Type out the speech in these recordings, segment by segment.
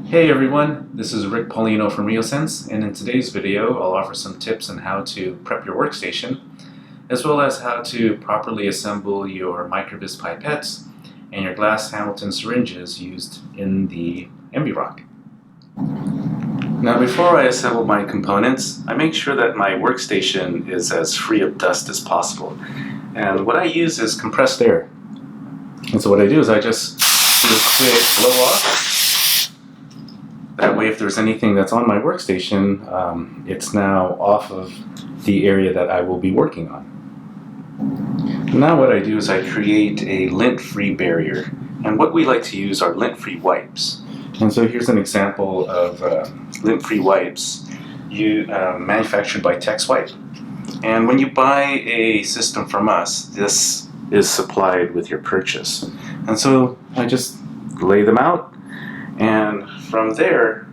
Hey everyone, this is Rick Paulino from RioSense, and in today's video I'll offer some tips on how to prep your workstation, as well as how to properly assemble your microVISC pipettes and your glass Hamilton syringes used in the m-VROC. Now before I assemble my components, I make sure that my workstation is as free of dust as possible. And what I use is compressed air. And so what I do is I just do a quick blow off. That way, if there's anything that's on my workstation, it's now off of the area that I will be working on. Now what I do is I create a lint-free barrier. And what we like to use are lint-free wipes. And so here's an example of lint-free wipes manufactured by TexWipe. And when you buy a system from us, this is supplied with your purchase. And so I just lay them out. And from there,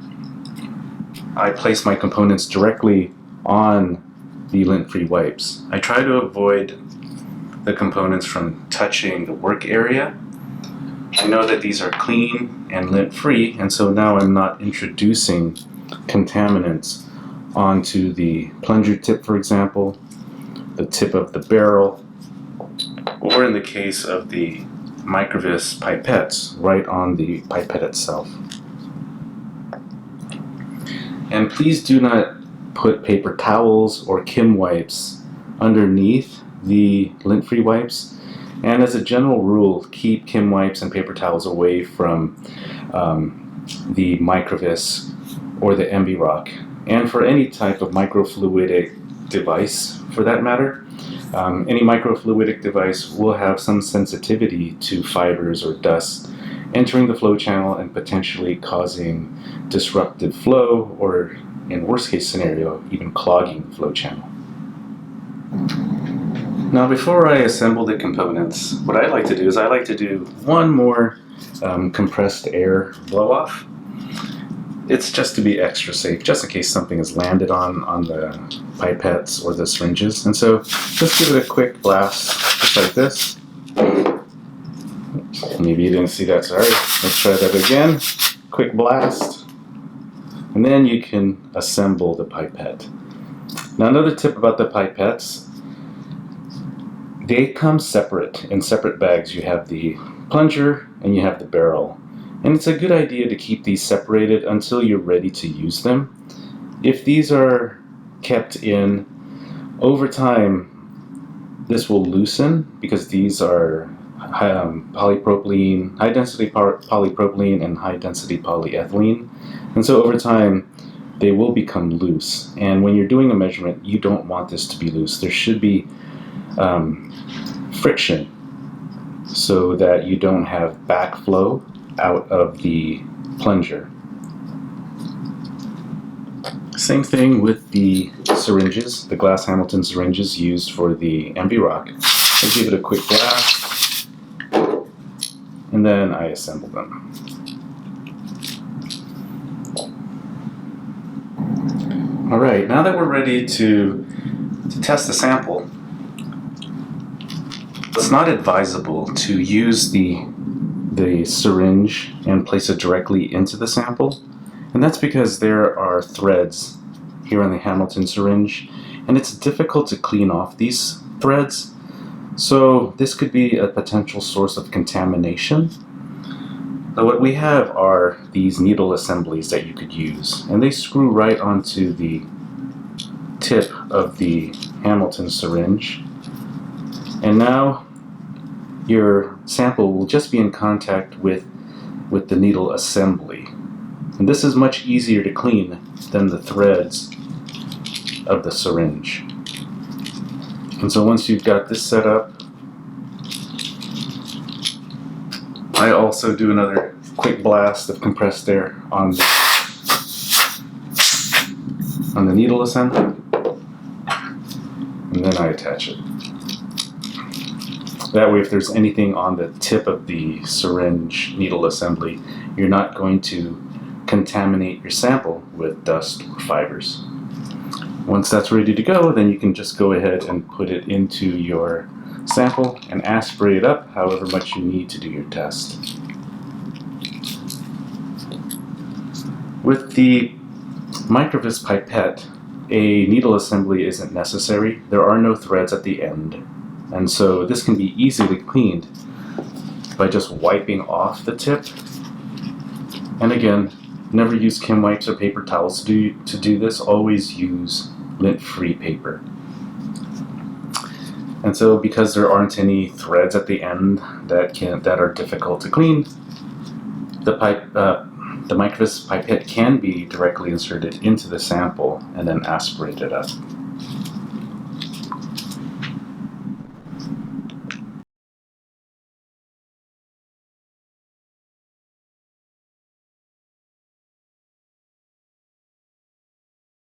I place my components directly on the lint-free wipes. I try to avoid the components from touching the work area. I know that these are clean and lint-free, and so now I'm not introducing contaminants onto the plunger tip, for example, the tip of the barrel, or in the case of the microVISC pipettes, right on the pipette itself. And please do not put paper towels or Kim wipes underneath the lint-free wipes. And as a general rule, keep Kim wipes and paper towels away from the microVISC or the m-VROC. And for any type of microfluidic device, for that matter, any microfluidic device will have some sensitivity to fibers or dust entering the flow channel and potentially causing disrupted flow, or in worst case scenario, even clogging the flow channel. Now before I assemble the components, what I like to do is I like to do one more compressed air blow off. It's just to be extra safe, just in case something has landed on the pipettes or the syringes. And so just give it a quick blast, just like this. Maybe you didn't see that, sorry. Let's try that again. Quick blast. And then you can assemble the pipette. Now another tip about the pipettes, they come separate, in separate bags. You have the plunger and you have the barrel. And it's a good idea to keep these separated until you're ready to use them. If these are kept in, over time, this will loosen because these are polypropylene, high-density polypropylene and high-density polyethylene. And so over time, they will become loose. And when you're doing a measurement, you don't want this to be loose. There should be friction so that you don't have backflow out of the plunger. Same thing with the syringes, the glass Hamilton syringes used for the m-VROC. I give it a quick blast, and then I assemble them. Alright, now that we're ready to test the sample, it's not advisable to use the syringe and place it directly into the sample, and that's because there are threads here on the Hamilton syringe, and it's difficult to clean off these threads, so this could be a potential source of contamination. Now what we have are these needle assemblies that you could use, and they screw right onto the tip of the Hamilton syringe, and now your sample will just be in contact with the needle assembly. And this is much easier to clean than the threads of the syringe. And so once you've got this set up, I also do another quick blast of compressed air on the needle assembly, and then I attach it. That way, if there's anything on the tip of the syringe needle assembly, you're not going to contaminate your sample with dust or fibers. Once that's ready to go, then you can just go ahead and put it into your sample and aspirate it up however much you need to do your test. With the microVISC pipette, a needle assembly isn't necessary. There are no threads at the end, and so this can be easily cleaned by just wiping off the tip. And again, never use Kim wipes or paper towels to do this. Always use lint-free paper. And so, because there aren't any threads at the end that are difficult to clean, the microVISC pipette can be directly inserted into the sample and then aspirated up.